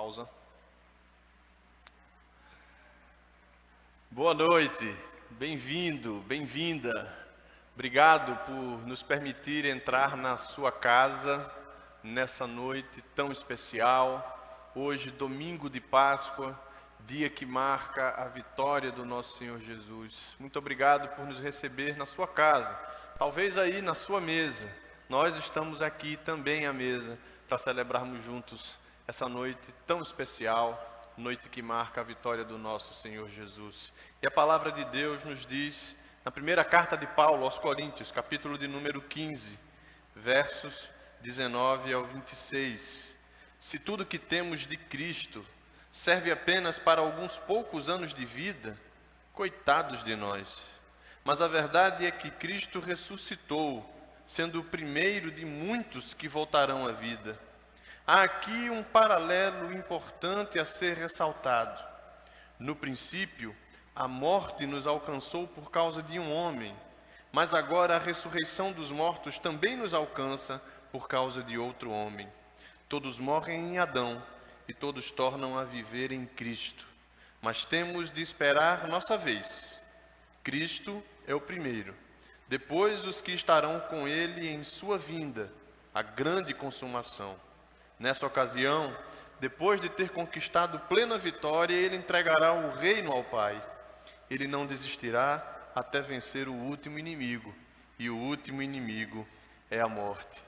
Pausa. Boa noite, bem-vindo, bem-vinda. Obrigado por nos permitir entrar na sua casa nessa noite tão especial. Hoje, domingo de Páscoa, dia que marca a vitória do nosso Senhor Jesus. Muito obrigado por nos receber na sua casa, talvez aí na sua mesa. Nós estamos aqui também à mesa para celebrarmos juntos essa noite tão especial, noite que marca a vitória do nosso Senhor Jesus. E a palavra de Deus nos diz, na primeira carta de Paulo aos Coríntios, capítulo de número 15, versos 19 ao 26. Se tudo que temos de Cristo serve apenas para alguns poucos anos de vida, coitados de nós. Mas a verdade é que Cristo ressuscitou, sendo o primeiro de muitos que voltarão à vida. Há aqui um paralelo importante a ser ressaltado. No princípio, a morte nos alcançou por causa de um homem, mas agora a ressurreição dos mortos também nos alcança por causa de outro homem. Todos morrem em Adão e todos tornam a viver em Cristo. Mas temos de esperar nossa vez. Cristo é o primeiro. Depois os que estarão com ele em sua vinda, a grande consumação. Nessa ocasião, depois de ter conquistado plena vitória, ele entregará o reino ao Pai. Ele não desistirá até vencer o último inimigo, e o último inimigo é a morte.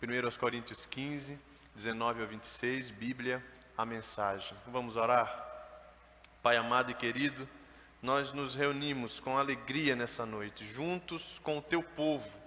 1 Coríntios 15, 19 a 26, Bíblia, a mensagem. Vamos orar? Pai amado e querido, nós nos reunimos com alegria nessa noite, juntos com o teu povo,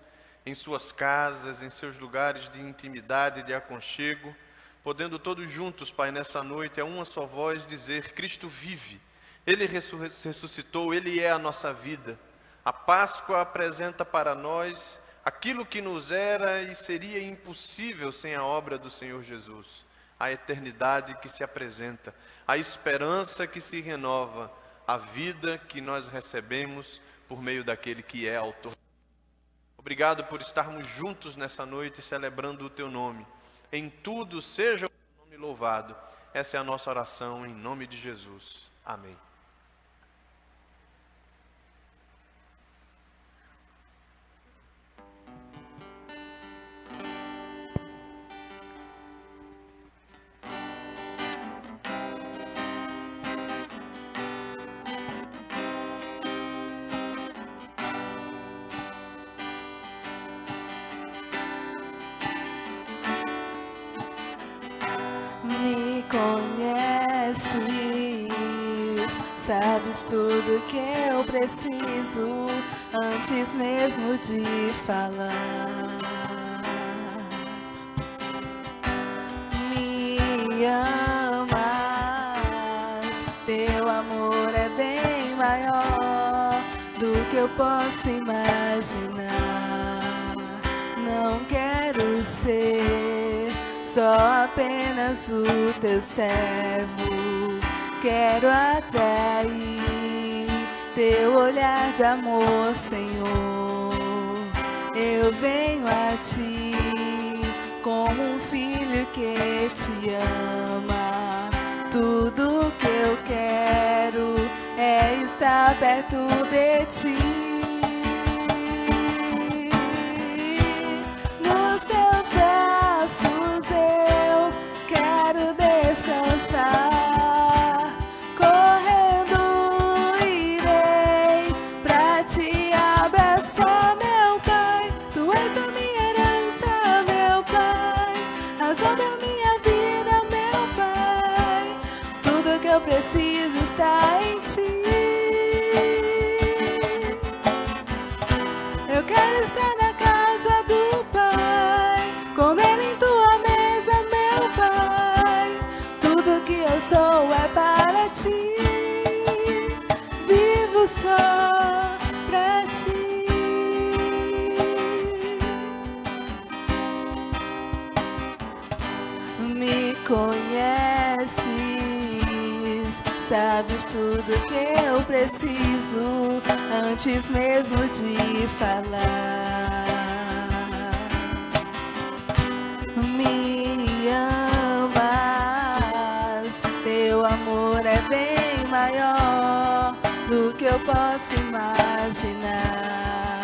em suas casas, em seus lugares de intimidade e de aconchego, podendo todos juntos, Pai, nessa noite, a uma só voz dizer: Cristo vive, Ele ressuscitou, Ele é a nossa vida. A Páscoa apresenta para nós aquilo que nos era e seria impossível sem a obra do Senhor Jesus. A eternidade que se apresenta, a esperança que se renova, a vida que nós recebemos por meio daquele que é autor. Obrigado por estarmos juntos nessa noite celebrando o teu nome. Em tudo seja o teu nome louvado. Essa é a nossa oração em nome de Jesus. Amém. Me conheces, sabes tudo que eu preciso antes mesmo de falar. Me amas, teu amor é bem maior do que eu posso imaginar. Não quero ser só apenas o teu servo, quero atrair teu olhar de amor, Senhor. Eu venho a ti como um filho que te ama. Tudo que eu quero é estar perto de ti. Nos teus braços eu quero descansar, correndo irei pra te abraçar, meu Pai. Tu és a minha herança, meu Pai, razão da minha vida, meu Pai. Tudo que eu preciso está em ti. Eu quero estar na casa do Pai, comer em tua mesa, meu Pai. Tudo que eu sou é para ti, vivo só pra ti. Me conheces, sabes tudo que eu preciso antes mesmo de falar. Me amas, posso imaginar.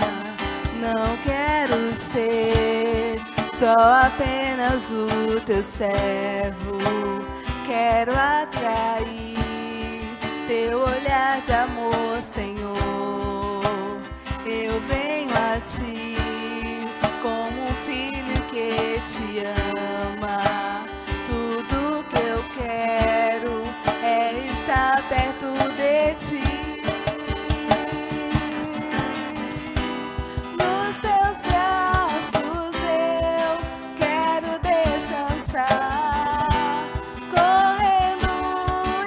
Não quero ser só apenas o teu servo. Quero atrair teu olhar de amor, Senhor. Eu venho a ti como um filho que te ama. Tudo que eu quero é estar perto de ti. Nos teus braços eu quero descansar. Correndo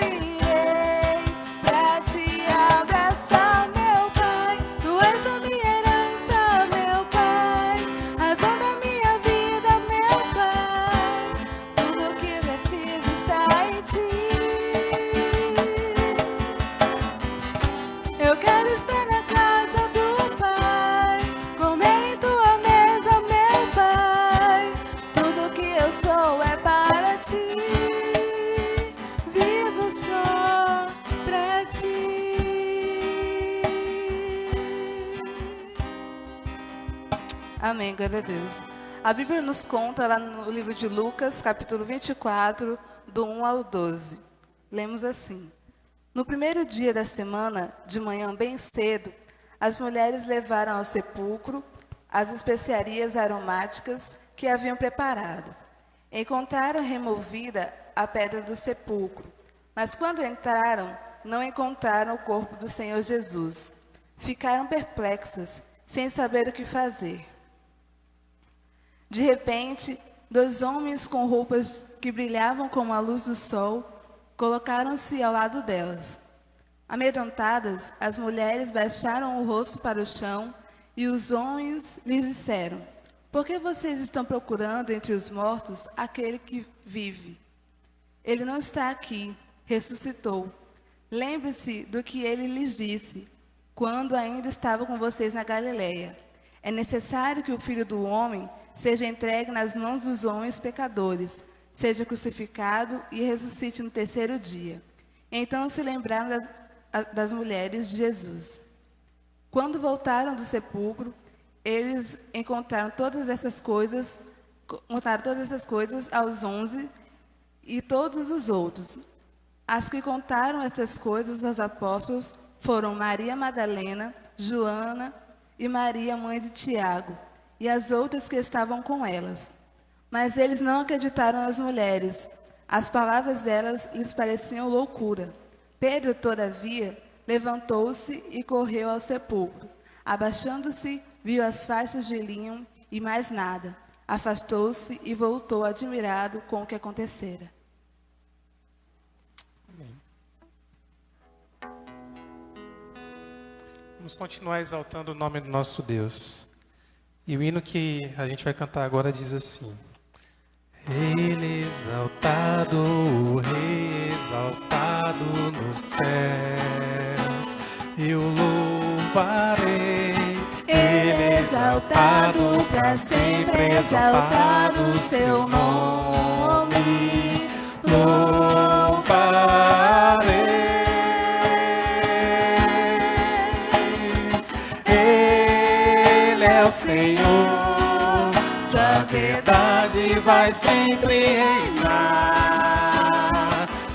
irei pra te abraçar, meu Pai. Tu és a minha herança, meu Pai. Razão da minha vida, meu Pai. Tudo que preciso está em ti. Eu quero estar na casa do Pai, comer em tua mesa, meu Pai. Tudo que eu sou é para ti. Vivo só pra ti. Amém, glória a Deus. A Bíblia nos conta lá no livro de Lucas, capítulo 24, do 1 ao 12. Lemos assim: No primeiro dia da semana, de manhã bem cedo, as mulheres levaram ao sepulcro as especiarias aromáticas que haviam preparado. Encontraram removida a pedra do sepulcro, mas quando entraram, não encontraram o corpo do Senhor Jesus. Ficaram perplexas, sem saber o que fazer. De repente, 2 homens com roupas que brilhavam como a luz do sol colocaram-se ao lado delas. Amedrontadas, as mulheres baixaram o rosto para o chão e os homens lhes disseram: Por que vocês estão procurando entre os mortos aquele que vive? Ele não está aqui, ressuscitou. Lembre-se do que ele lhes disse, quando ainda estava com vocês na Galileia. É necessário que o Filho do Homem seja entregue nas mãos dos homens pecadores, seja crucificado e ressuscite no terceiro dia. Então se lembraram das mulheres de Jesus. Quando voltaram do sepulcro, eles contaram todas essas coisas aos 11 e todos os outros. As que contaram essas coisas aos apóstolos foram Maria Madalena, Joana e Maria, mãe de Tiago, e as outras que estavam com elas. Mas eles não acreditaram nas mulheres. As palavras delas lhes pareciam loucura. Pedro, todavia, levantou-se e correu ao sepulcro. Abaixando-se, viu as faixas de linho e mais nada. Afastou-se e voltou admirado com o que acontecera. Amém. Vamos continuar exaltando o nome do nosso Deus. E o hino que a gente vai cantar agora diz assim: Ele exaltado, o Rei exaltado nos céus, eu louvarei. Ele exaltado, para sempre exaltado o seu nome, louvarei. Ele é o Senhor, sua verdade vai sempre reinar.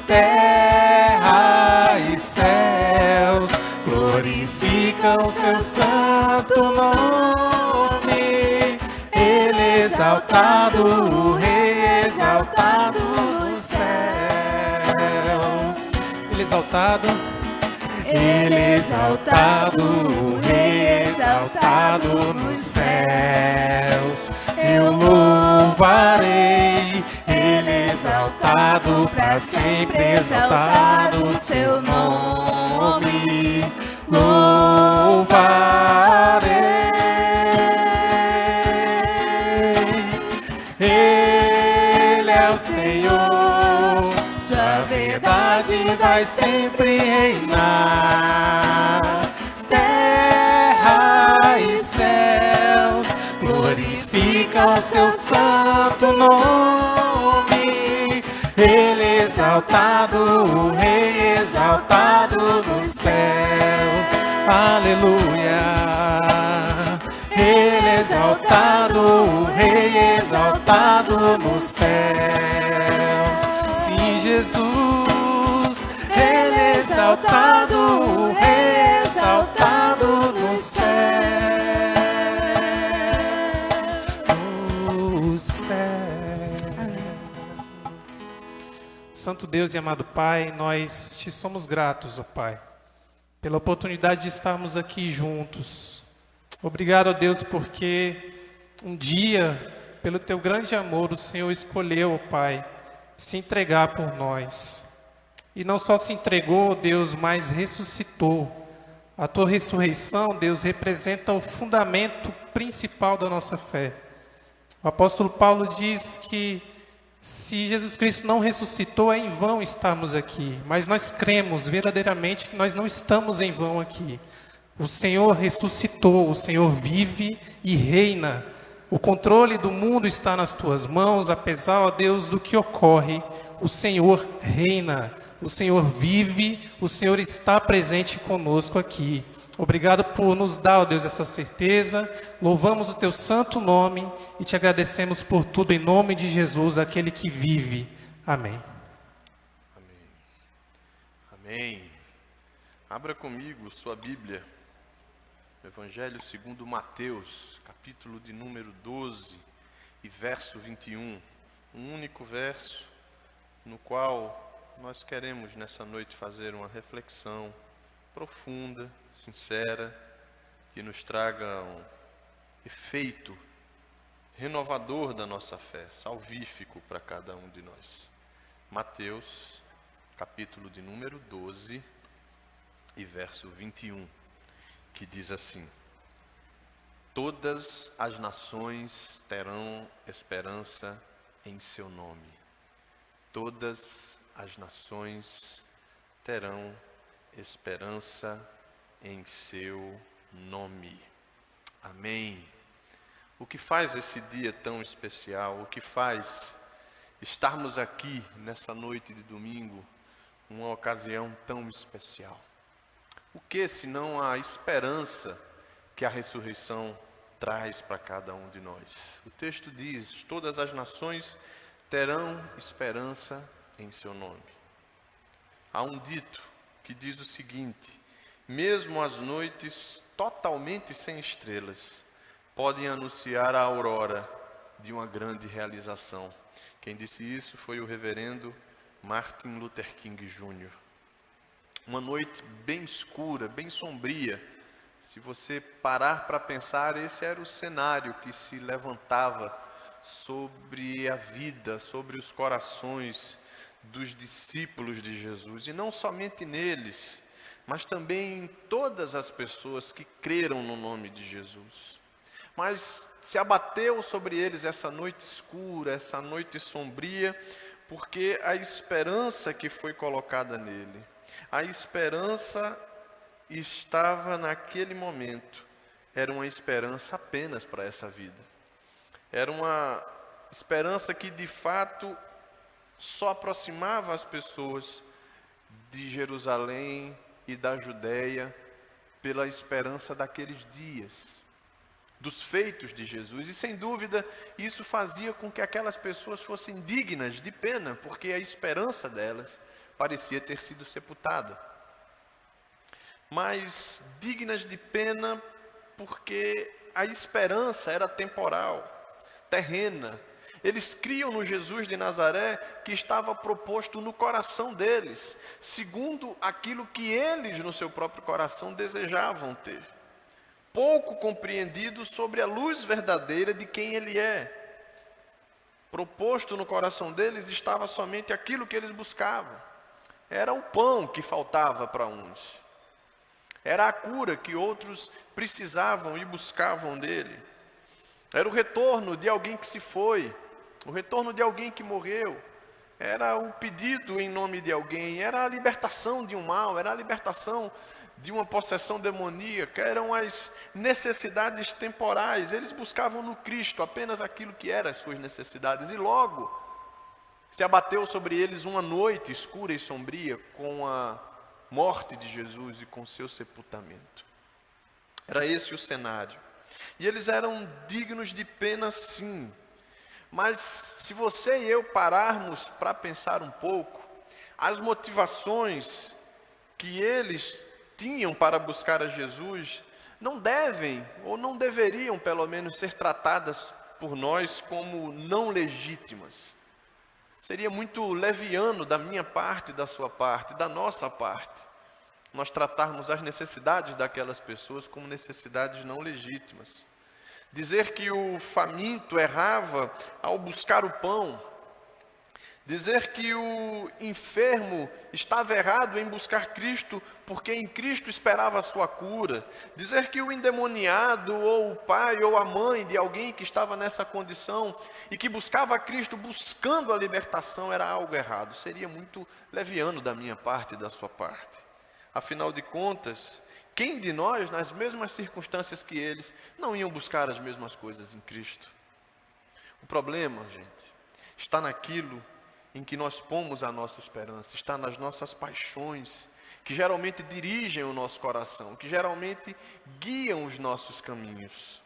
Terra e céus glorificam seu santo nome. Ele exaltado, o Rei exaltado nos céus. Ele exaltado. Ele exaltado, o Rei exaltado nos céus, eu louvarei. Ele exaltado, para sempre exaltado o seu nome, louvarei. Ele é o Senhor, sua verdade vai sempre reinar. Terra e céus glorificam o seu santo nome. Ele exaltado, o Rei exaltado nos céus, aleluia. Ele é exaltado, o Rei exaltado nos céus. Sim, Jesus, Ele é exaltado, o Rei exaltado nos céus. Nos céus. Santo Deus e amado Pai, nós te somos gratos, ó Pai, pela oportunidade de estarmos aqui juntos. Obrigado, ó Deus, porque um dia, pelo teu grande amor, o Senhor escolheu, ó Pai, se entregar por nós. E não só se entregou, ó Deus, mas ressuscitou. A tua ressurreição, Deus, representa o fundamento principal da nossa fé. O apóstolo Paulo diz que se Jesus Cristo não ressuscitou, é em vão estarmos aqui. Mas nós cremos verdadeiramente que nós não estamos em vão aqui. O Senhor ressuscitou, o Senhor vive e reina. O controle do mundo está nas tuas mãos, apesar, ó Deus, do que ocorre. O Senhor reina, o Senhor vive, o Senhor está presente conosco aqui. Obrigado por nos dar, ó Deus, essa certeza. Louvamos o teu santo nome e te agradecemos por tudo em nome de Jesus, aquele que vive. Amém. Amém. Amém. Abra comigo sua Bíblia. Evangelho segundo Mateus, capítulo de número 12 e verso 21. Um único verso no qual nós queremos nessa noite fazer uma reflexão profunda, sincera, que nos traga um efeito renovador da nossa fé, salvífico para cada um de nós. Mateus, capítulo de número 12 e verso 21. Que diz assim: todas as nações terão esperança em seu nome. Todas as nações terão esperança em seu nome. Amém. O que faz esse dia tão especial? O que faz estarmos aqui nessa noite de domingo, uma ocasião tão especial? O que senão a esperança que a ressurreição traz para cada um de nós? O texto diz: todas as nações terão esperança em seu nome. Há um dito que diz o seguinte: mesmo as noites totalmente sem estrelas podem anunciar a aurora de uma grande realização. Quem disse isso foi o reverendo Martin Luther King Jr. Uma noite bem escura, bem sombria. Se você parar para pensar, esse era o cenário que se levantava sobre a vida, sobre os corações dos discípulos de Jesus. E não somente neles, mas também em todas as pessoas que creram no nome de Jesus. Mas se abateu sobre eles essa noite escura, essa noite sombria, porque a esperança que foi colocada nele, a esperança estava naquele momento, era uma esperança apenas para essa vida. Era uma esperança que de fato só aproximava as pessoas de Jerusalém e da Judéia pela esperança daqueles dias, dos feitos de Jesus. E sem dúvida isso fazia com que aquelas pessoas fossem dignas de pena, porque a esperança delas parecia ter sido sepultada. Mas dignas de pena porque a esperança era temporal, terrena. Eles criam no Jesus de Nazaré que estava proposto no coração deles, segundo aquilo que eles no seu próprio coração desejavam ter. Pouco compreendido sobre a luz verdadeira de quem ele é. Proposto no coração deles estava somente aquilo que eles buscavam. Era o pão que faltava para uns. Era a cura que outros precisavam e buscavam dele. Era o retorno de alguém que se foi, o retorno de alguém que morreu. Era o pedido em nome de alguém, era a libertação de um mal, era a libertação de uma possessão demoníaca, eram as necessidades temporais. Eles buscavam no Cristo apenas aquilo que eram as suas necessidades. E logo se abateu sobre eles uma noite escura e sombria com a morte de Jesus e com seu sepultamento. Era esse o cenário. E eles eram dignos de pena, sim. Mas se você e eu pararmos para pensar um pouco, as motivações que eles tinham para buscar a Jesus não devem, ou não deveriam pelo menos, ser tratadas por nós como não legítimas. Seria muito leviano da minha parte, da sua parte, da nossa parte, nós tratarmos as necessidades daquelas pessoas como necessidades não legítimas. Dizer que o faminto errava ao buscar o pão, dizer que o enfermo estava errado em buscar Cristo porque em Cristo esperava a sua cura, dizer que o endemoniado ou o pai ou a mãe de alguém que estava nessa condição e que buscava Cristo buscando a libertação era algo errado, seria muito leviano da minha parte e da sua parte. Afinal de contas, quem de nós, nas mesmas circunstâncias que eles, não iam buscar as mesmas coisas em Cristo? O problema, gente, está naquilo em que nós pomos a nossa esperança, está nas nossas paixões, que geralmente dirigem o nosso coração, que geralmente guiam os nossos caminhos,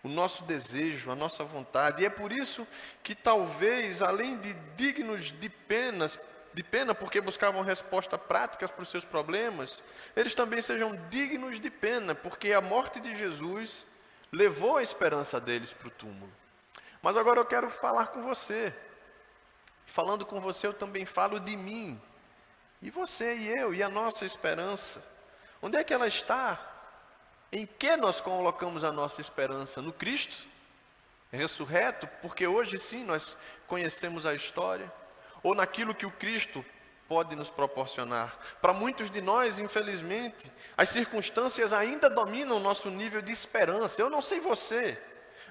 o nosso desejo, a nossa vontade. E é por isso que talvez, além de dignos de pena porque buscavam respostas práticas para os seus problemas, eles também sejam dignos de pena, porque a morte de Jesus levou a esperança deles para o túmulo. Mas agora eu quero falar com você. Falando com você, eu também falo de mim. E você e eu, e a nossa esperança. Onde é que ela está? Em que nós colocamos a nossa esperança? No Cristo ressurreto? Porque hoje sim nós conhecemos a história. Ou naquilo que o Cristo pode nos proporcionar. Para muitos de nós, infelizmente, as circunstâncias ainda dominam o nosso nível de esperança. Eu não sei você,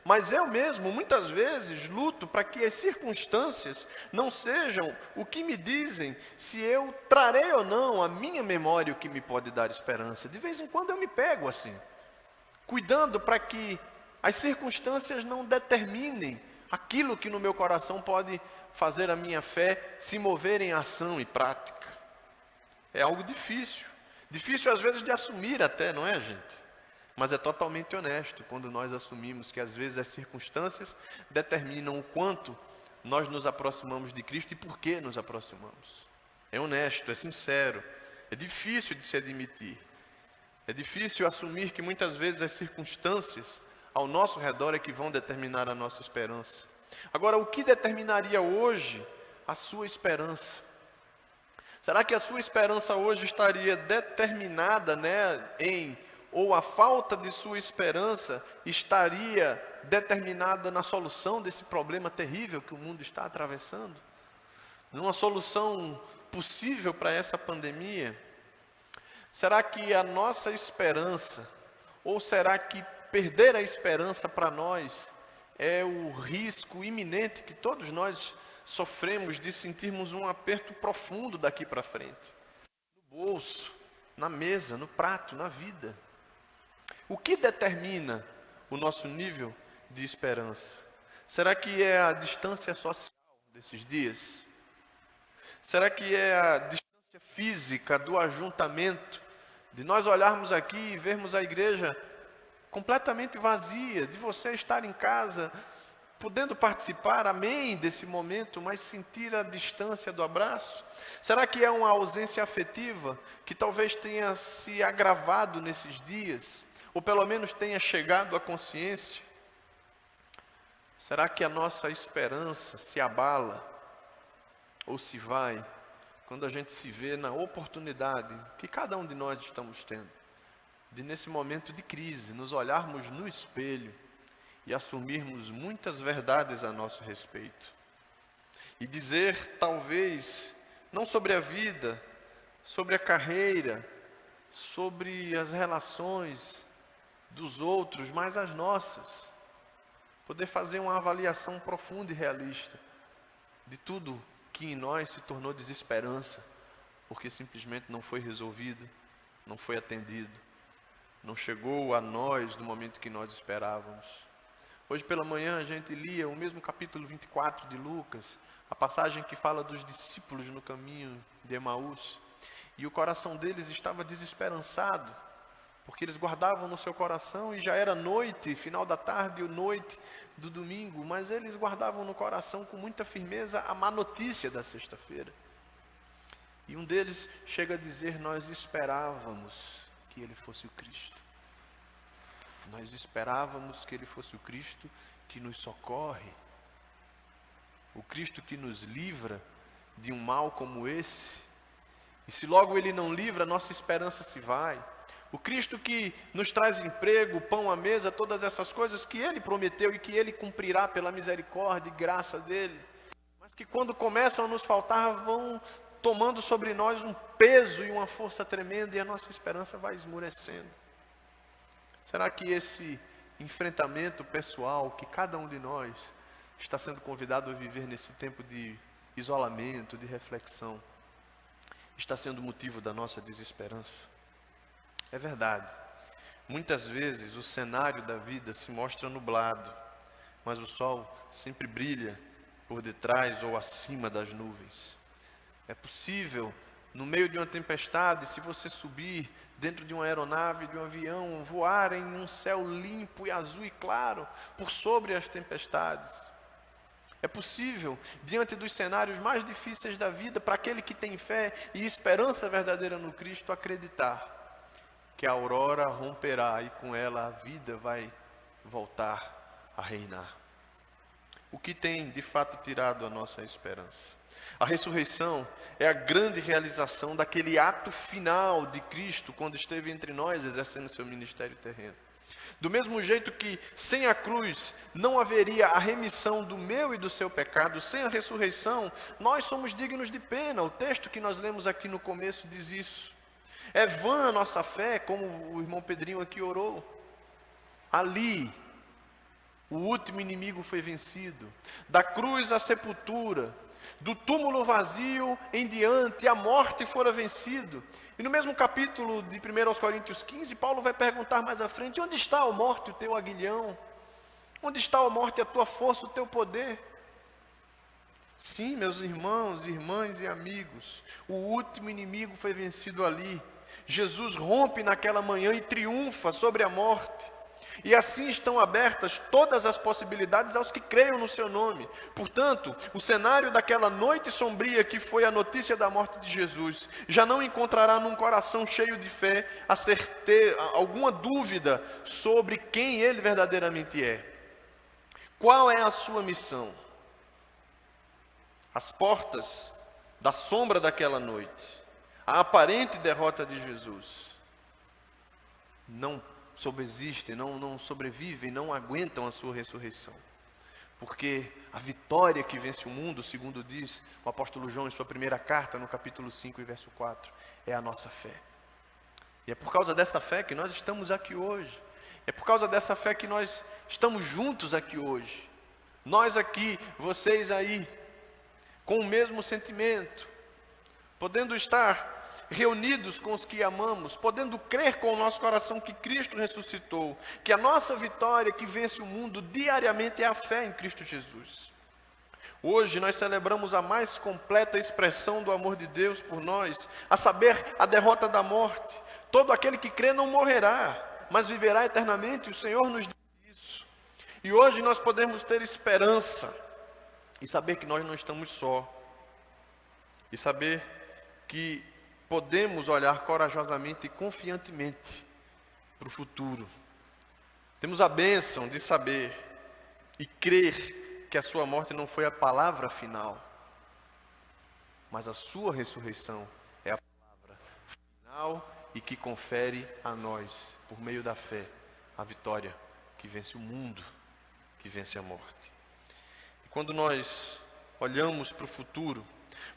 mas eu mesmo, muitas vezes, luto para que as circunstâncias não sejam o que me dizem se eu trarei ou não à minha memória o que me pode dar esperança. De vez em quando eu me pego assim, cuidando para que as circunstâncias não determinem aquilo que no meu coração pode fazer a minha fé se mover em ação e prática. É algo difícil. Difícil às vezes de assumir até, não é, gente? Mas é totalmente honesto quando nós assumimos que às vezes as circunstâncias determinam o quanto nós nos aproximamos de Cristo e por que nos aproximamos. É honesto, é sincero, é difícil de se admitir. É difícil assumir que muitas vezes as circunstâncias ao nosso redor é que vão determinar a nossa esperança. Agora, o que determinaria hoje a sua esperança? Será que a sua esperança hoje estaria determinada, ou a falta de sua esperança estaria determinada na solução desse problema terrível que o mundo está atravessando? Numa solução possível para essa pandemia? Será que a nossa esperança, ou será que perder a esperança para nós é o risco iminente que todos nós sofremos de sentirmos um aperto profundo daqui para frente? No bolso, na mesa, no prato, na vida. O que determina o nosso nível de esperança? Será que é a distância social desses dias? Será que é a distância física do ajuntamento? De nós olharmos aqui e vermos a igreja completamente vazia, de você estar em casa, podendo participar, amém, desse momento, mas sentir a distância do abraço? Será que é uma ausência afetiva que talvez tenha se agravado nesses dias, ou pelo menos tenha chegado à consciência? Será que a nossa esperança se abala, ou se vai, quando a gente se vê na oportunidade que cada um de nós estamos tendo, de nesse momento de crise, nos olharmos no espelho e assumirmos muitas verdades a nosso respeito. E dizer, talvez, não sobre a vida, sobre a carreira, sobre as relações dos outros, mas as nossas. Poder fazer uma avaliação profunda e realista de tudo que em nós se tornou desesperança, porque simplesmente não foi resolvido, não foi atendido, não chegou a nós no momento que nós esperávamos. Hoje pela manhã a gente lia o mesmo capítulo 24 de Lucas, a passagem que fala dos discípulos no caminho de Emaús, e o coração deles estava desesperançado, porque eles guardavam no seu coração e já era noite, final da tarde ou noite do domingo, mas eles guardavam no coração com muita firmeza a má notícia da sexta-feira. E um deles chega a dizer: nós esperávamos que ele fosse o Cristo. Nós esperávamos que ele fosse o Cristo que nos socorre, o Cristo que nos livra de um mal como esse. E se logo ele não livra, nossa esperança se vai. O Cristo que nos traz emprego, pão à mesa, todas essas coisas que ele prometeu e que ele cumprirá pela misericórdia e graça dele, mas que quando começam a nos faltar, vão tomando sobre nós um peso e uma força tremenda, e a nossa esperança vai esmurecendo. Será que esse enfrentamento pessoal que cada um de nós está sendo convidado a viver nesse tempo de isolamento, de reflexão, está sendo motivo da nossa desesperança? É verdade, muitas vezes o cenário da vida se mostra nublado, mas o sol sempre brilha por detrás ou acima das nuvens. É possível, no meio de uma tempestade, se você subir dentro de uma aeronave, de um avião, voar em um céu limpo e azul e claro, por sobre as tempestades. É possível, diante dos cenários mais difíceis da vida, para aquele que tem fé e esperança verdadeira no Cristo, acreditar que a aurora romperá e com ela a vida vai voltar a reinar. O que tem de fato tirado a nossa esperança? A ressurreição é a grande realização daquele ato final de Cristo quando esteve entre nós exercendo seu ministério terreno. Do mesmo jeito que sem a cruz não haveria a remissão do meu e do seu pecado, sem a ressurreição nós somos dignos de pena. O texto que nós lemos aqui no começo diz isso. É vã a nossa fé, como o irmão Pedrinho aqui orou. Ali, o último inimigo foi vencido. Da cruz à sepultura, do túmulo vazio em diante, a morte fora vencido. E no mesmo capítulo de 1 Coríntios 15, Paulo vai perguntar mais à frente: onde está, ó morte, o teu aguilhão? Onde está, ó morte, a tua força, o teu poder? Sim, meus irmãos, irmãs e amigos, o último inimigo foi vencido ali. Jesus rompe naquela manhã e triunfa sobre a morte. E assim estão abertas todas as possibilidades aos que creiam no seu nome. Portanto, o cenário daquela noite sombria que foi a notícia da morte de Jesus, já não encontrará num coração cheio de fé alguma dúvida sobre quem ele verdadeiramente é. Qual é a sua missão? As portas da sombra daquela noite, a aparente derrota de Jesus, não subsistem, não sobrevivem, não aguentam a sua ressurreição. Porque a vitória que vence o mundo, segundo diz o apóstolo João em sua primeira carta, no capítulo 5 e verso 4, é a nossa fé. E é por causa dessa fé que nós estamos aqui hoje. É por causa dessa fé que nós estamos juntos aqui hoje. Nós aqui, vocês aí, com o mesmo sentimento, podendo estar reunidos com os que amamos, podendo crer com o nosso coração que Cristo ressuscitou, que a nossa vitória que vence o mundo diariamente é a fé em Cristo Jesus. Hoje nós celebramos a mais completa expressão do amor de Deus por nós, a saber, a derrota da morte. Todo aquele que crê não morrerá, mas viverá eternamente. O Senhor nos diz isso. E hoje nós podemos ter esperança e saber que nós não estamos só, e saber que podemos olhar corajosamente e confiantemente para o futuro. Temos a bênção de saber e crer que a sua morte não foi a palavra final, mas a sua ressurreição é a palavra final e que confere a nós, por meio da fé, a vitória que vence o mundo, que vence a morte. E quando nós olhamos para o futuro,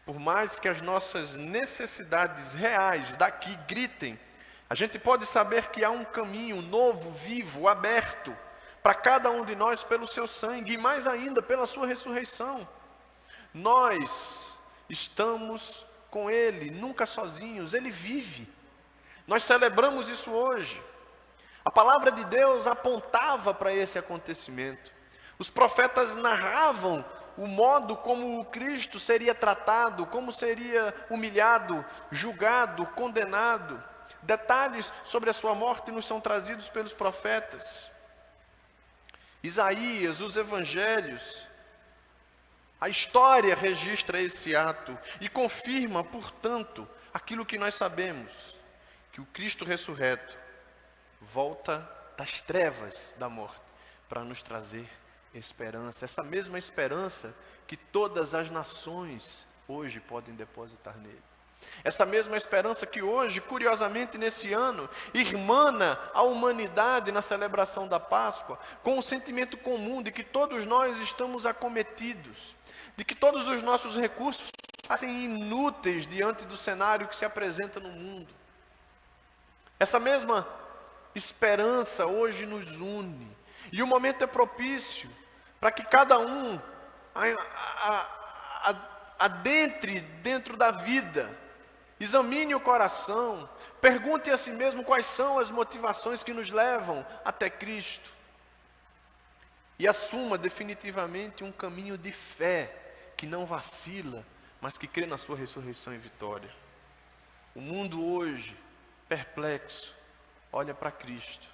por mais que as nossas necessidades reais daqui gritem, a gente pode saber que há um caminho novo, vivo, aberto, para cada um de nós pelo seu sangue, e mais ainda pela sua ressurreição. Nós estamos com Ele, nunca sozinhos, Ele vive. Nós celebramos isso hoje. A palavra de Deus apontava para esse acontecimento. Os profetas narravam o modo como o Cristo seria tratado, como seria humilhado, julgado, condenado. detalhes sobre a sua morte nos são trazidos pelos profetas. Isaías, os evangelhos, a história registra esse ato e confirma, portanto, aquilo que nós sabemos, que o Cristo ressurreto volta das trevas da morte para nos trazer esperança. Essa mesma esperança que todas as nações hoje podem depositar nele. Essa mesma esperança que hoje, curiosamente nesse ano, irmana a humanidade na celebração da Páscoa, com o sentimento comum de que todos nós estamos acometidos, de que todos os nossos recursos parecem inúteis diante do cenário que se apresenta no mundo. Essa mesma esperança hoje nos une, e o momento é propício para que cada um adentre dentro da vida, examine o coração, pergunte a si mesmo quais são as motivações que nos levam até Cristo e assuma definitivamente um caminho de fé que não vacila, mas que crê na sua ressurreição e vitória. O mundo hoje, perplexo, olha para Cristo,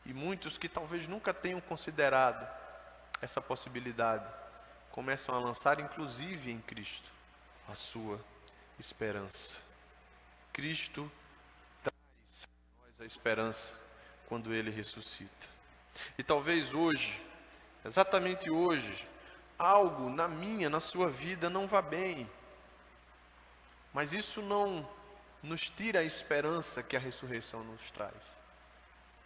e muitos que talvez nunca tenham considerado essa possibilidade, começam a lançar inclusive em Cristo a sua esperança. Cristo traz a nós a esperança quando Ele ressuscita. E talvez hoje, exatamente hoje, algo na sua vida não vá bem. Mas isso não nos tira a esperança que a ressurreição nos traz.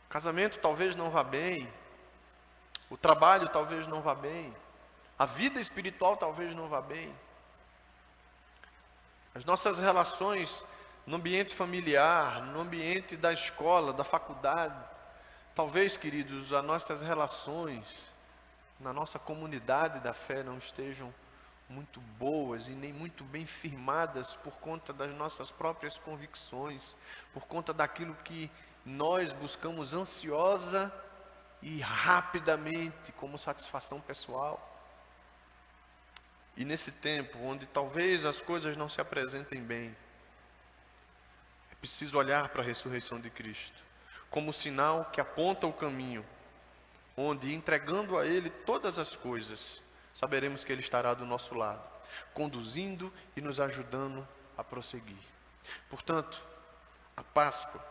O casamento talvez não vá bem, o trabalho talvez não vá bem, a vida espiritual talvez não vá bem. As nossas relações no ambiente familiar, no ambiente da escola, da faculdade, talvez, queridos, as nossas relações na nossa comunidade da fé não estejam muito boas e nem muito bem firmadas por conta das nossas próprias convicções, por conta daquilo que nós buscamos ansiosa e rapidamente como satisfação pessoal. E nesse tempo, onde talvez as coisas não se apresentem bem, é preciso olhar para a ressurreição de Cristo como sinal que aponta o caminho, onde, entregando a Ele todas as coisas, saberemos que Ele estará do nosso lado, conduzindo e nos ajudando a prosseguir. Portanto, a Páscoa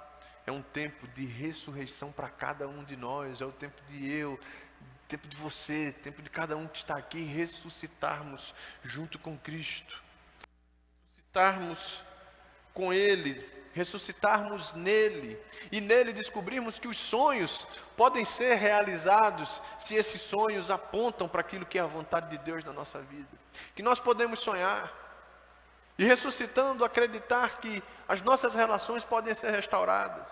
é um tempo de ressurreição para cada um de nós, é o tempo de eu, tempo de você, tempo de cada um que está aqui, ressuscitarmos junto com Cristo, ressuscitarmos com Ele, ressuscitarmos nele, e nele descobrirmos que os sonhos podem ser realizados se esses sonhos apontam para aquilo que é a vontade de Deus na nossa vida, que nós podemos sonhar, e ressuscitando acreditar que as nossas relações podem ser restauradas,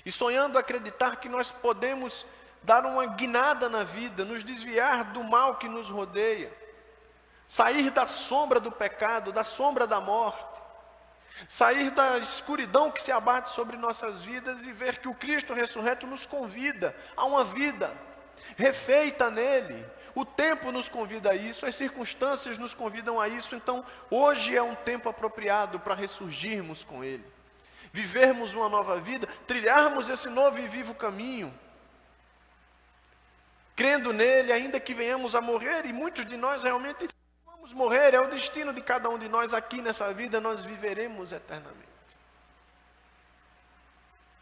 e sonhando acreditar que nós podemos dar uma guinada na vida, nos desviar do mal que nos rodeia, sair da sombra do pecado, da sombra da morte, sair da escuridão que se abate sobre nossas vidas e ver que o Cristo ressurreto nos convida a uma vida refeita nele. O tempo nos convida a isso, as circunstâncias nos convidam a isso. Então hoje é um tempo apropriado para ressurgirmos com ele, vivermos uma nova vida, trilharmos esse novo e vivo caminho, crendo nele, ainda que venhamos a morrer, e muitos de nós realmente vamos morrer, é o destino de cada um de nós aqui nessa vida, nós viveremos eternamente.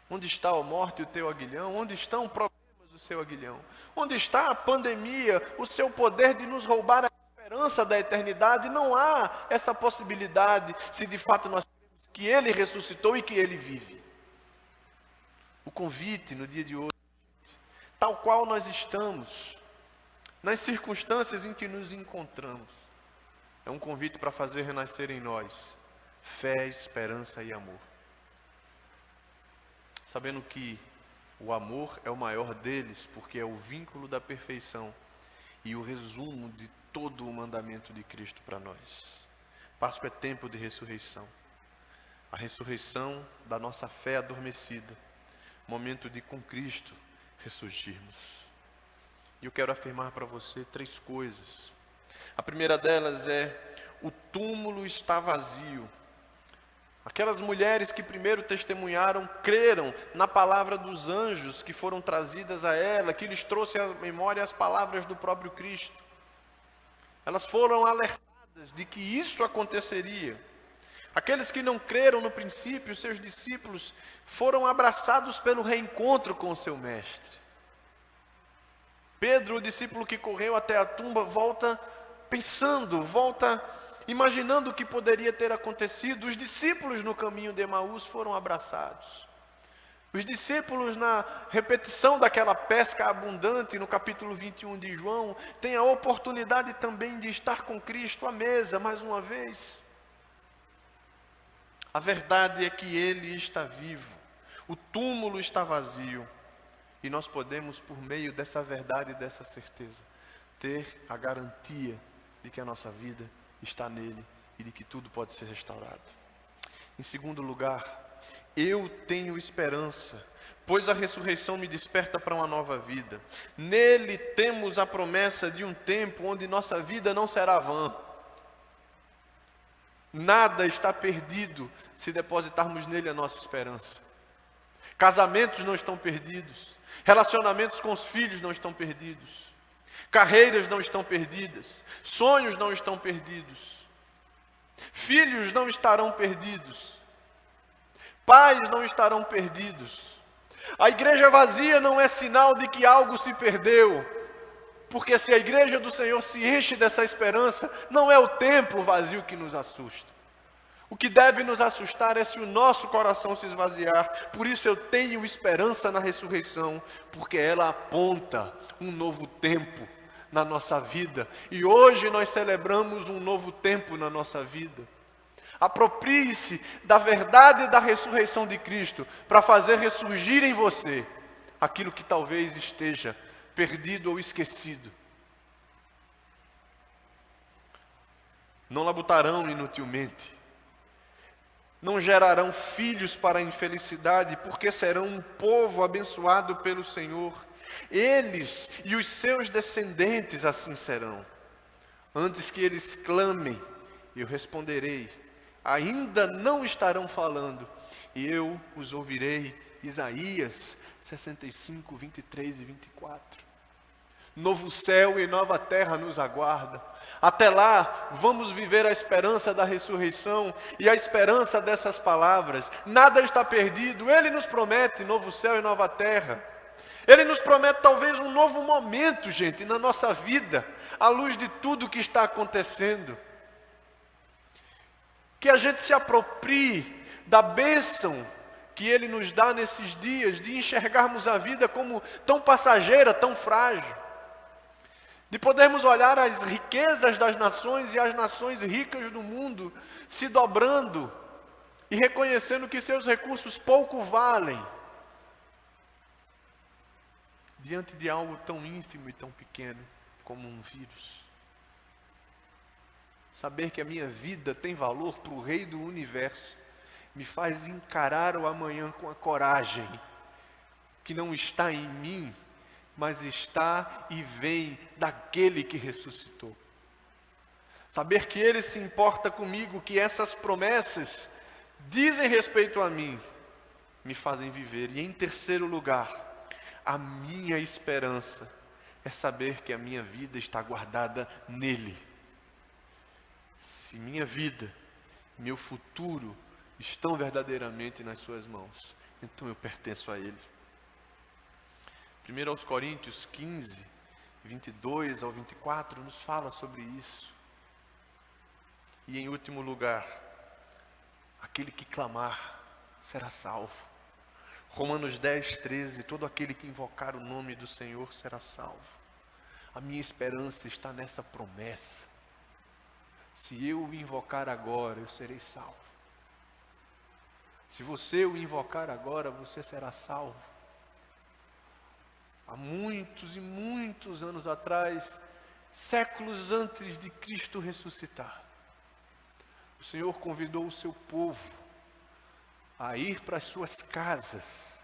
Onde está a morte e o teu aguilhão? Onde estão os problemas do seu aguilhão? Onde está a pandemia, o seu poder de nos roubar a esperança da eternidade? Não há essa possibilidade se de fato nós cremos que Ele ressuscitou e que Ele vive. O convite no dia de hoje, tal qual nós estamos, nas circunstâncias em que nos encontramos, é um convite para fazer renascer em nós fé, esperança e amor. Sabendo que o amor é o maior deles, porque é o vínculo da perfeição e o resumo de todo o mandamento de Cristo para nós. Páscoa é tempo de ressurreição. A ressurreição da nossa fé adormecida. Momento de com Cristo ressurgirmos. E eu quero afirmar para você 3 coisas. A primeira delas é: o túmulo está vazio. Aquelas mulheres que primeiro testemunharam, creram na palavra dos anjos que foram trazidas a ela, que lhes trouxe à memória as palavras do próprio Cristo. Elas foram alertadas de que isso aconteceria. Aqueles que não creram no princípio, seus discípulos, foram abraçados pelo reencontro com o seu mestre. Pedro, o discípulo que correu até a tumba, volta pensando, volta imaginando o que poderia ter acontecido. Os discípulos no caminho de Emaús foram abraçados. Os discípulos, na repetição daquela pesca abundante, no capítulo 21 de João, têm a oportunidade também de estar com Cristo à mesa, mais uma vez. A verdade é que Ele está vivo, o túmulo está vazio, e nós podemos, por meio dessa verdade e dessa certeza, ter a garantia de que a nossa vida está nele e de que tudo pode ser restaurado. Em segundo lugar, eu tenho esperança, pois a ressurreição me desperta para uma nova vida. Nele temos a promessa de um tempo onde nossa vida não será vã. Nada está perdido se depositarmos nele a nossa esperança. Casamentos não estão perdidos, relacionamentos com os filhos não estão perdidos, carreiras não estão perdidas, sonhos não estão perdidos, filhos não estarão perdidos, pais não estarão perdidos. A igreja vazia não é sinal de que algo se perdeu, porque se a igreja do Senhor se enche dessa esperança, não é o templo vazio que nos assusta. O que deve nos assustar é se o nosso coração se esvaziar. Por isso eu tenho esperança na ressurreição, porque ela aponta um novo tempo na nossa vida. E hoje nós celebramos um novo tempo na nossa vida. Aproprie-se da verdade da ressurreição de Cristo para fazer ressurgir em você aquilo que talvez esteja perdido ou esquecido. Não labutarão inutilmente. Não gerarão filhos para a infelicidade, porque serão um povo abençoado pelo Senhor. Eles e os seus descendentes assim serão. Antes que eles clamem, eu responderei. Ainda não estarão falando, e eu os ouvirei. Isaías 65, 23 e 24. Novo céu e nova terra nos aguardam. Até lá, vamos viver a esperança da ressurreição e a esperança dessas palavras. Nada está perdido. Ele nos promete novo céu e nova terra. Ele nos promete talvez um novo momento, gente, na nossa vida, à luz de tudo que está acontecendo. Que a gente se aproprie da bênção que Ele nos dá nesses dias, de enxergarmos a vida como tão passageira, tão frágil. De podermos olhar as riquezas das nações e as nações ricas do mundo se dobrando e reconhecendo que seus recursos pouco valem diante de algo tão ínfimo e tão pequeno como um vírus. Saber que a minha vida tem valor para o Rei do Universo me faz encarar o amanhã com a coragem que não está em mim, mas está e vem daquele que ressuscitou. Saber que Ele se importa comigo, que essas promessas dizem respeito a mim, me fazem viver. E em terceiro lugar, a minha esperança é saber que a minha vida está guardada nele. Se minha vida, meu futuro estão verdadeiramente nas suas mãos, então eu pertenço a Ele. 1 aos Coríntios 15, 22 ao 24, nos fala sobre isso. E em último lugar, aquele que clamar será salvo. Romanos 10, 13, todo aquele que invocar o nome do Senhor será salvo. A minha esperança está nessa promessa. Se eu o invocar agora, eu serei salvo. Se você o invocar agora, você será salvo. Há muitos e muitos anos atrás, séculos antes de Cristo ressuscitar, o Senhor convidou o seu povo a ir para as suas casas,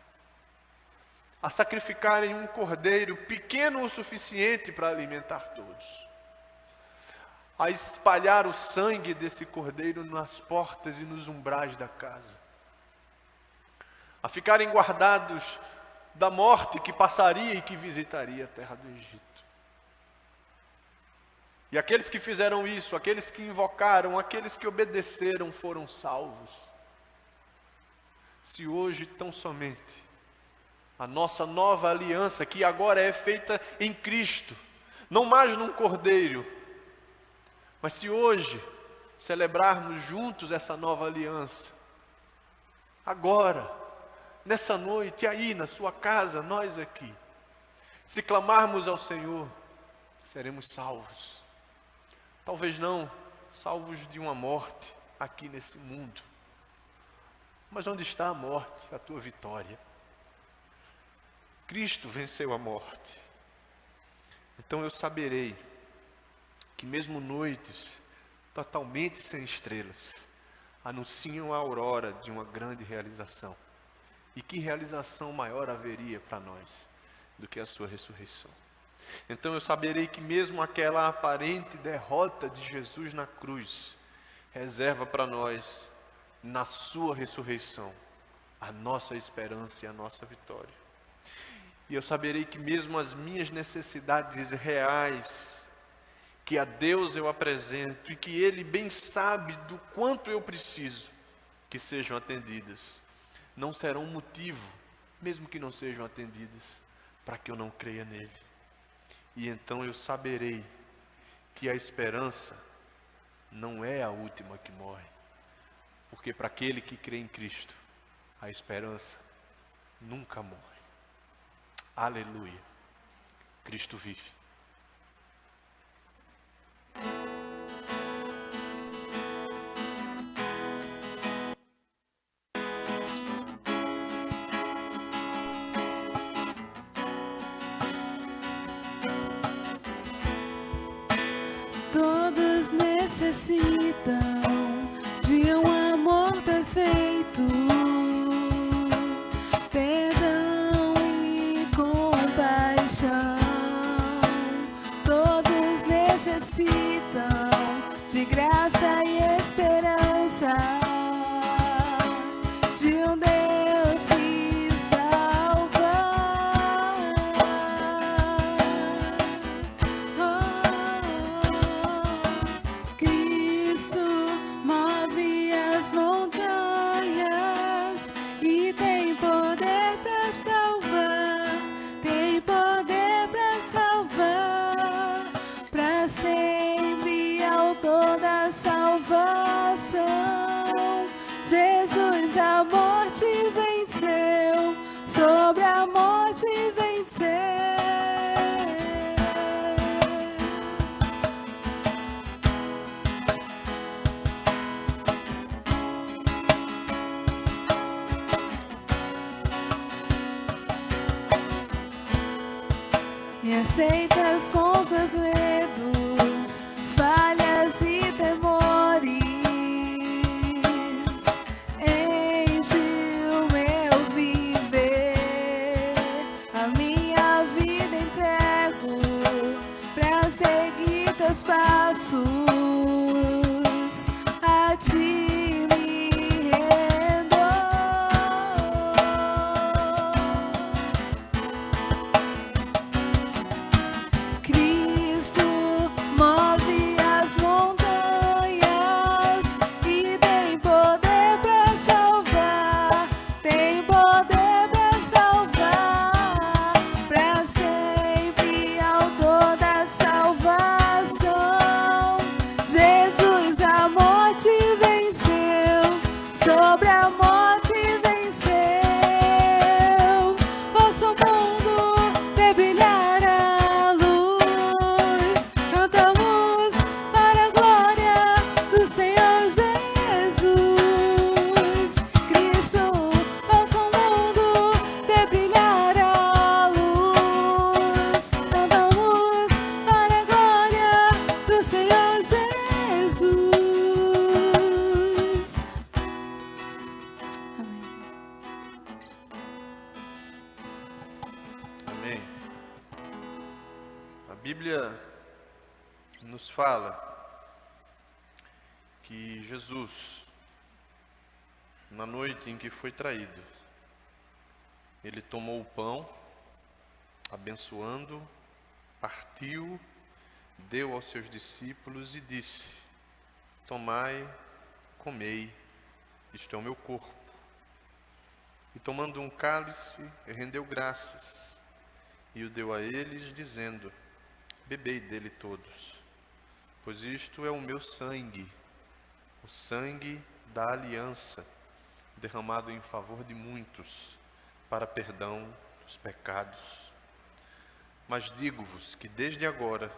a sacrificarem um cordeiro pequeno o suficiente para alimentar todos. a espalhar o sangue desse cordeiro nas portas e nos umbrais da casa, a ficarem guardados da morte que passaria e que visitaria a terra do Egito. E aqueles que fizeram isso, aqueles que invocaram, aqueles que obedeceram foram salvos. Se hoje tão somente a nossa nova aliança, que agora é feita em Cristo, não mais num cordeiro, mas se hoje celebrarmos juntos essa nova aliança, agora, nessa noite, aí na sua casa, nós aqui, se clamarmos ao Senhor, seremos salvos. Talvez não salvos de uma morte aqui nesse mundo, mas onde está a morte, a tua vitória? Cristo venceu a morte. Então eu saberei que mesmo noites totalmente sem estrelas anunciam a aurora de uma grande realização. E que realização maior haveria para nós do que a sua ressurreição? Então eu saberei que mesmo aquela aparente derrota de Jesus na cruz reserva para nós, na sua ressurreição, a nossa esperança e a nossa vitória. E eu saberei que mesmo as minhas necessidades reais, que a Deus eu apresento e que Ele bem sabe do quanto eu preciso que sejam atendidas, não serão motivo, mesmo que não sejam atendidas, para que eu não creia nele. E então eu saberei que a esperança não é a última que morre, porque para aquele que crê em Cristo, a esperança nunca morre. Aleluia. Cristo vive. Todos necessitam de um amor perfeito, perdão e compaixão. Todos necessitam de graça e esperança, de um Deus que salva. Cristo move as montanhas e tem poder para salvar, tem poder para salvar, para sempre autor da salvação. Jesus a morte venceu, sobre a morte venceu. Me aceitas com os meus medos, falhas e temores. Enche o meu viver, a minha vida entrego pra seguir teus passos. A ti me rendo. Cristo move as montanhas e tem poder para salvar, tem poder para salvar, para sempre autor da salvação. Jesus a morte venceu, sobre a morte venceu. Faça o mundo ver brilhar a luz. Cantamos para a glória do Senhor Jesus. Cristo, faça o mundo ver brilhar a luz. Cantamos para a glória do Senhor Jesus. Amém. Amém. A Bíblia nos fala que Jesus, na noite em que foi traído, ele tomou o pão, abençoando, partiu, deu aos seus discípulos e disse: tomai, comei, isto é o meu corpo. E tomando um cálice, rendeu graças e o deu a eles, dizendo: bebei dele todos, pois isto é o meu sangue, o sangue da aliança, derramado em favor de muitos, para perdão dos pecados. Mas digo-vos que desde agora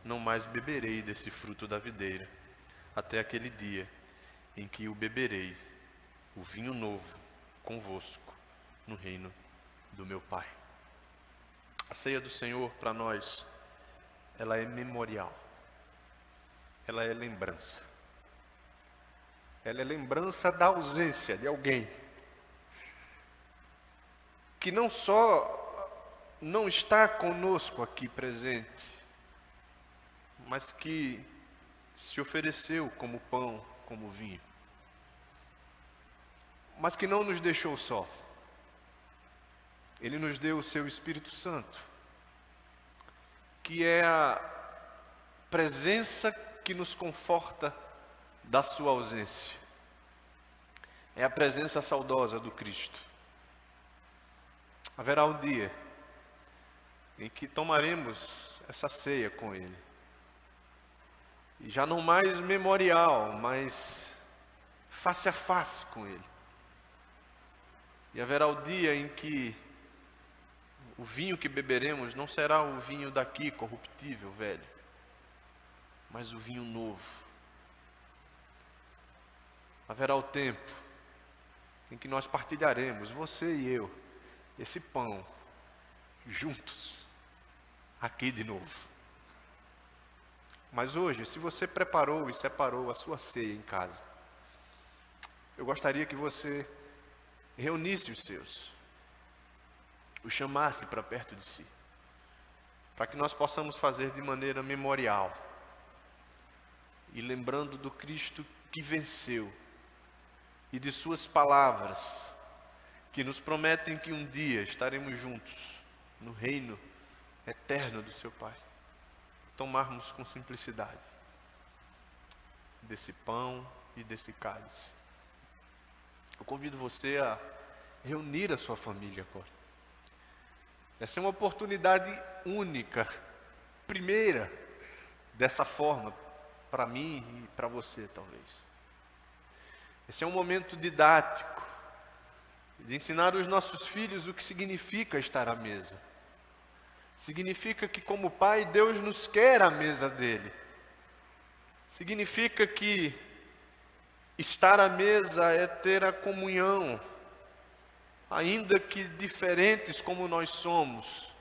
não mais beberei desse fruto da videira, até aquele dia em que o beberei, o vinho novo, convosco, no reino do meu Pai. A ceia do Senhor para nós, ela é memorial, ela é lembrança. Ela é lembrança da ausência de alguém que não só não está conosco aqui presente, mas que se ofereceu como pão, como vinho, mas que não nos deixou só. Ele nos deu o seu Espírito Santo, que é a presença que nos conforta da sua ausência. É a presença saudosa do Cristo. Haverá um dia em que tomaremos essa ceia com Ele. E já não mais memorial, mas face a face com Ele. E haverá o dia em que o vinho que beberemos não será o vinho daqui, corruptível, velho, mas o vinho novo. Haverá o tempo em que nós partilharemos, você e eu, esse pão, juntos, aqui de novo. Mas hoje, se você preparou e separou a sua ceia em casa, eu gostaria que você reunisse os seus, o chamasse para perto de si, para que nós possamos fazer de maneira memorial, e lembrando do Cristo que venceu, e de suas palavras, que nos prometem que um dia estaremos juntos, no reino eterno do seu Pai. Tomarmos com simplicidade desse pão e desse cálice. Eu convido você a reunir a sua família agora. Essa é uma oportunidade única, primeira, dessa forma, para mim e para você talvez. Esse é um momento didático, de ensinar os nossos filhos o que significa estar à mesa. Significa que como Pai, Deus nos quer à mesa dele. Significa que estar à mesa é ter a comunhão, ainda que diferentes como nós somos,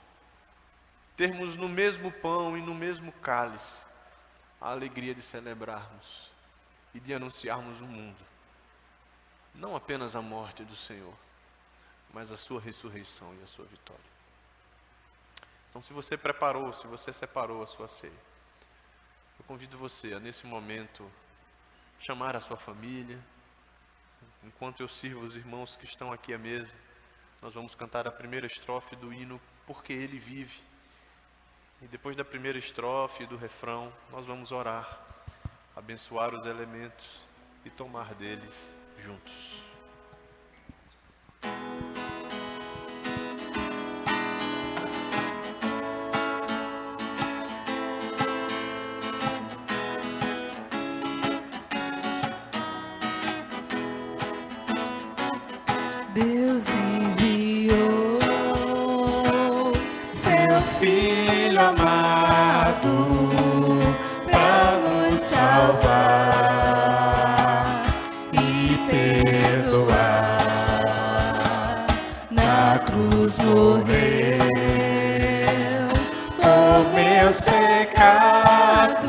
termos no mesmo pão e no mesmo cálice a alegria de celebrarmos e de anunciarmos o mundo, não apenas a morte do Senhor, mas a sua ressurreição e a sua vitória. Então, se você preparou, se você separou a sua ceia, eu convido você a, nesse momento, chamar a sua família. Enquanto eu sirvo os irmãos que estão aqui à mesa, nós vamos cantar a primeira estrofe do hino Porque Ele Vive. E depois da primeira estrofe e do refrão, nós vamos orar, abençoar os elementos e tomar deles juntos. Deus enviou seu Filho amado para nos salvar e perdoar. Na cruz morreu por meus pecados,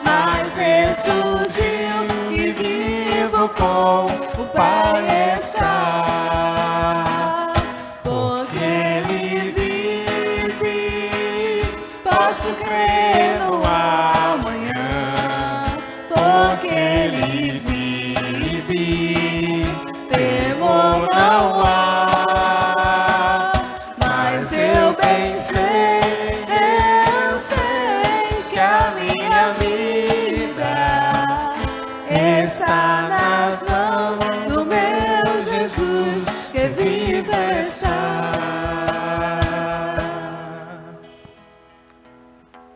mas ressurgiu e vivo com o Pai está. Porque Ele vive, posso crer no amanhã. Porque minha vida está nas mãos do meu Jesus, que vivo está.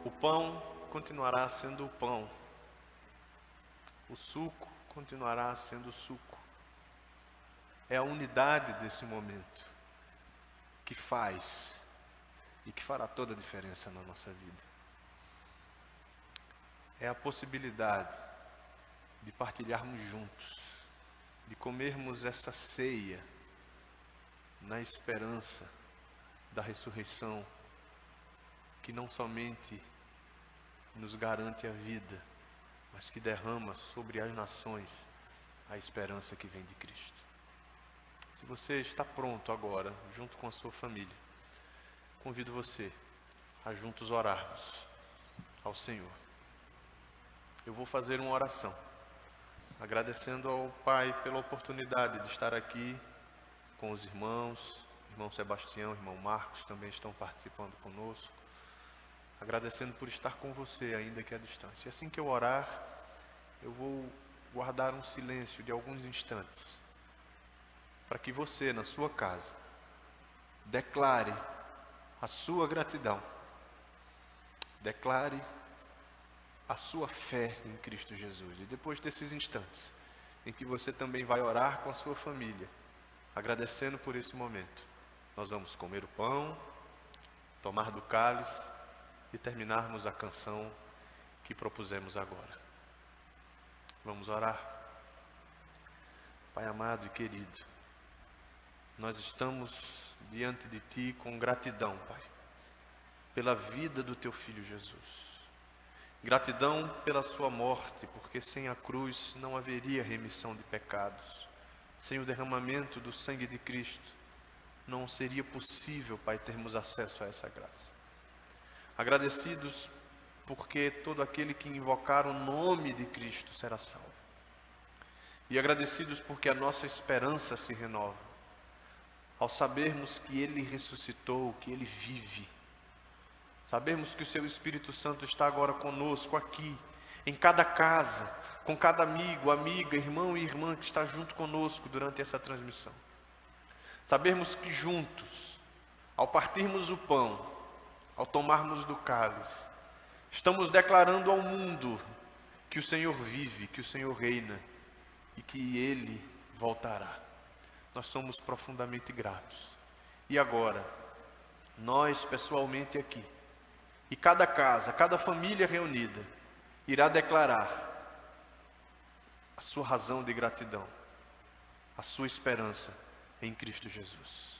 O pão continuará sendo o pão. O suco continuará sendo o suco. É a unidade desse momento que faz e que fará toda a diferença na nossa vida. É a possibilidade de partilharmos juntos, de comermos essa ceia na esperança da ressurreição, que não somente nos garante a vida, mas que derrama sobre as nações a esperança que vem de Cristo. Se você está pronto agora, junto com a sua família, convido você a juntos orarmos ao Senhor. Eu vou fazer uma oração, agradecendo ao Pai pela oportunidade de estar aqui com os irmãos, irmão Sebastião, irmão Marcos também estão participando conosco, agradecendo por estar com você, ainda que à distância. E assim que eu orar, eu vou guardar um silêncio de alguns instantes, para que você, na sua casa, declare a sua gratidão, declare a sua fé em Cristo Jesus. E depois desses instantes, em que você também vai orar com a sua família, agradecendo por esse momento, nós vamos comer o pão, tomar do cálice e terminarmos a canção que propusemos agora. Vamos orar. Pai amado e querido, nós estamos diante de Ti com gratidão, Pai, pela vida do Teu Filho Jesus. Gratidão pela sua morte, porque sem a cruz não haveria remissão de pecados. Sem o derramamento do sangue de Cristo, não seria possível, Pai, termos acesso a essa graça. Agradecidos porque todo aquele que invocar o nome de Cristo será salvo. E agradecidos porque a nossa esperança se renova, ao sabermos que Ele ressuscitou, que Ele vive. Sabemos que o Seu Espírito Santo está agora conosco aqui, em cada casa, com cada amigo, amiga, irmão e irmã que está junto conosco durante essa transmissão. Sabemos que juntos, ao partirmos o pão, ao tomarmos do cálice, estamos declarando ao mundo que o Senhor vive, que o Senhor reina e que Ele voltará. Nós somos profundamente gratos. E agora, nós pessoalmente aqui, e cada casa, cada família reunida, irá declarar a sua razão de gratidão, a sua esperança em Cristo Jesus.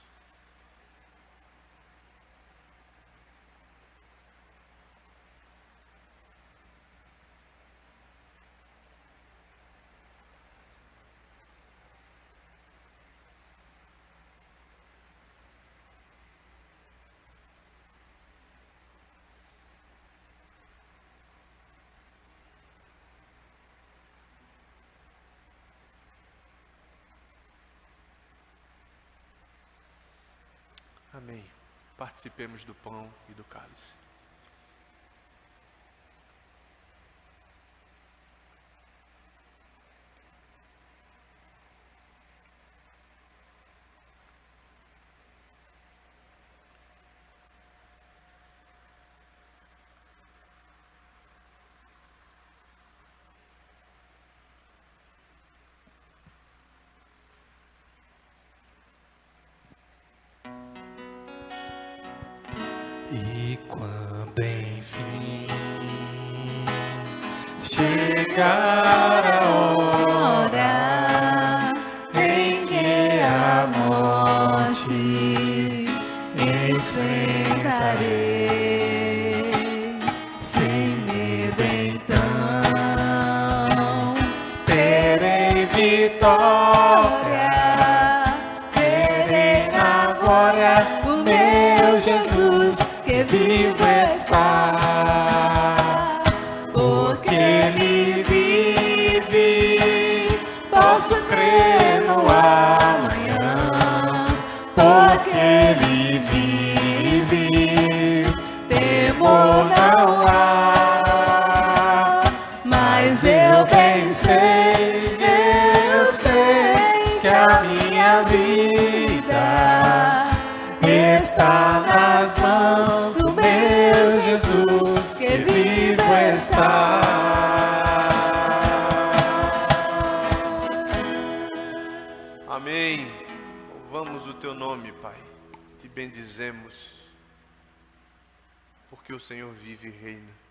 Amém. Participemos do pão e do cálice. E quando enfim chegar a hora em que a morte enfrentarei, sem medo então terei vitória, terei na glória o meu Jesus que vivo está, porque Ele vive, posso crer no amanhã, porque Ele vive, temor não há. Mas eu bem sei, eu sei que a minha vida está nas mãos do meu Jesus, que vivo está. Amém. Louvamos o teu nome, Pai. Te bendizemos, porque o Senhor vive e reina.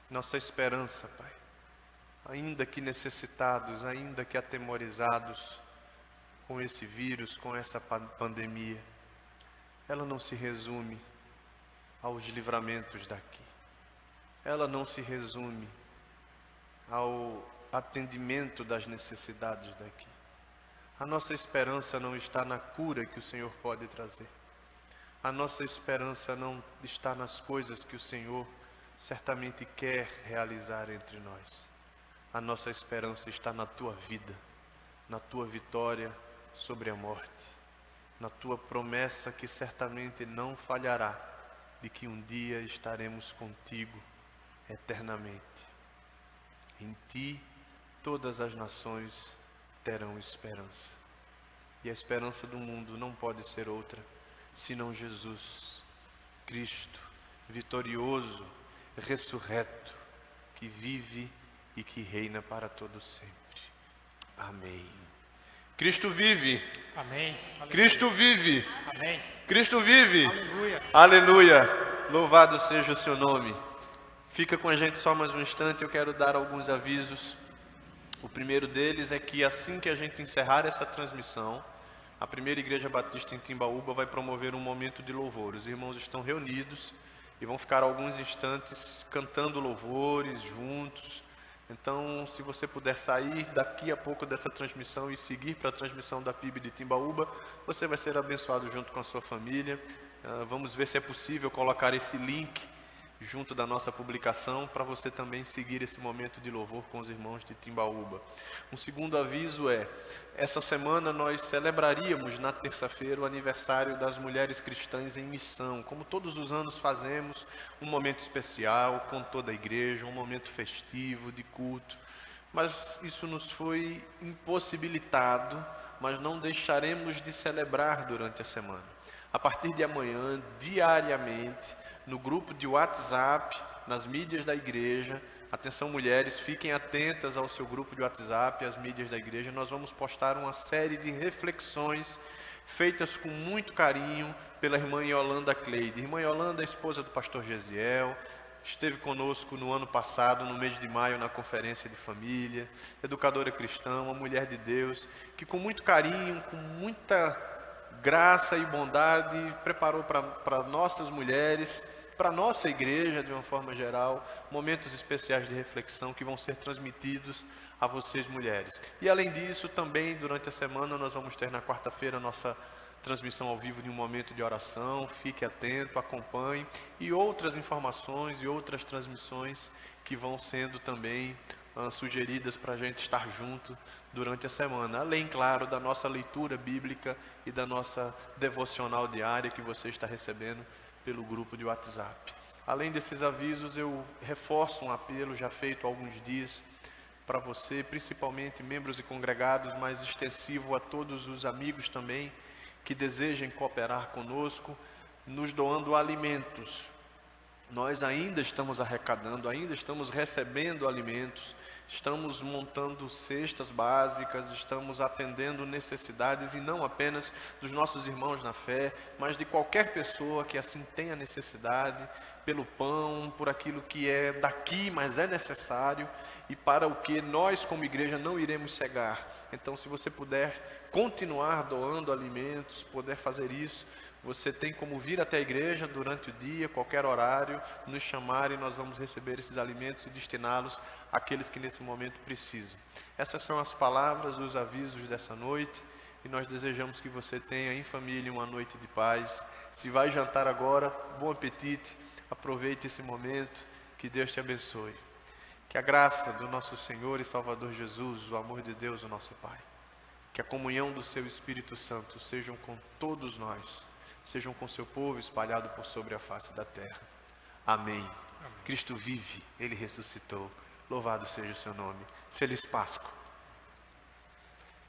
Nossa esperança, Pai, ainda que necessitados, ainda que atemorizados com esse vírus, com essa pandemia, ela não se resume aos livramentos daqui. Ela não se resume ao atendimento das necessidades daqui. A nossa esperança não está na cura que o Senhor pode trazer. A nossa esperança não está nas coisas que o Senhor certamente quer realizar entre nós. A nossa esperança está na tua vida, na tua vitória sobre a morte, na tua promessa que certamente não falhará, de que um dia estaremos contigo eternamente. Em ti todas as nações terão esperança. E a esperança do mundo não pode ser outra, senão Jesus, Cristo, vitorioso, ressurreto, que vive e que reina para todo sempre. Amém. Cristo vive. Amém. Cristo vive. Amém. Cristo vive. Aleluia. Aleluia. Louvado seja o seu nome. Fica com a gente só mais um instante, eu quero dar alguns avisos. O primeiro deles é que assim que a gente encerrar essa transmissão, a Primeira Igreja Batista em Timbaúba vai promover um momento de louvor. Os irmãos estão reunidos e vão ficar alguns instantes cantando louvores juntos. Então, se você puder sair daqui a pouco dessa transmissão e seguir para a transmissão da PIB de Timbaúba, você vai ser abençoado junto com a sua família. Vamos ver se é possível colocar esse link junto da nossa publicação, para você também seguir esse momento de louvor com os irmãos de Timbaúba. Um segundo aviso é, essa semana nós celebraríamos na terça-feira o aniversário das mulheres cristãs em missão, como todos os anos fazemos, um momento especial com toda a igreja, um momento festivo de culto, mas isso nos foi impossibilitado, mas não deixaremos de celebrar durante a semana. A partir de amanhã, diariamente, no grupo de WhatsApp, nas mídias da igreja, atenção mulheres, fiquem atentas ao seu grupo de WhatsApp, às mídias da igreja, nós vamos postar uma série de reflexões feitas com muito carinho pela irmã Yolanda Cleide. Irmã Yolanda, esposa do pastor Gesiel, esteve conosco no ano passado, no mês de maio, na conferência de família, educadora cristã, uma mulher de Deus, que com muito carinho, com muita graça e bondade, preparou para nossas mulheres, para a nossa igreja de uma forma geral, momentos especiais de reflexão que vão ser transmitidos a vocês mulheres. E além disso, também durante a semana nós vamos ter na quarta-feira a nossa transmissão ao vivo de um momento de oração. Fique atento, acompanhe, e outras informações e outras transmissões que vão sendo também sugeridas para a gente estar junto durante a semana, além, claro, da nossa leitura bíblica e da nossa devocional diária que você está recebendo pelo grupo de WhatsApp. Além desses avisos, eu reforço um apelo já feito há alguns dias para você, principalmente membros e congregados, mas extensivo a todos os amigos também que desejem cooperar conosco, nos doando alimentos. Nós ainda estamos arrecadando, ainda estamos recebendo alimentos, estamos montando cestas básicas, estamos atendendo necessidades, e não apenas dos nossos irmãos na fé, mas de qualquer pessoa que assim tenha necessidade, pelo pão, por aquilo que é daqui, mas é necessário, e para o que nós como igreja não iremos cegar. Então, se você puder continuar doando alimentos, poder fazer isso, você tem como vir até a igreja durante o dia, qualquer horário, nos chamar, e nós vamos receber esses alimentos e destiná-los àqueles que nesse momento precisam. Essas são as palavras, os avisos dessa noite, e nós desejamos que você tenha em família uma noite de paz. Se vai jantar agora, bom apetite, aproveite esse momento, que Deus te abençoe. Que a graça do nosso Senhor e Salvador Jesus, o amor de Deus, o nosso Pai, que a comunhão do seu Espírito Santo sejam com todos nós, sejam com seu povo espalhado por sobre a face da terra. Amém. Cristo vive, Ele ressuscitou. Louvado seja o seu nome. Feliz Páscoa.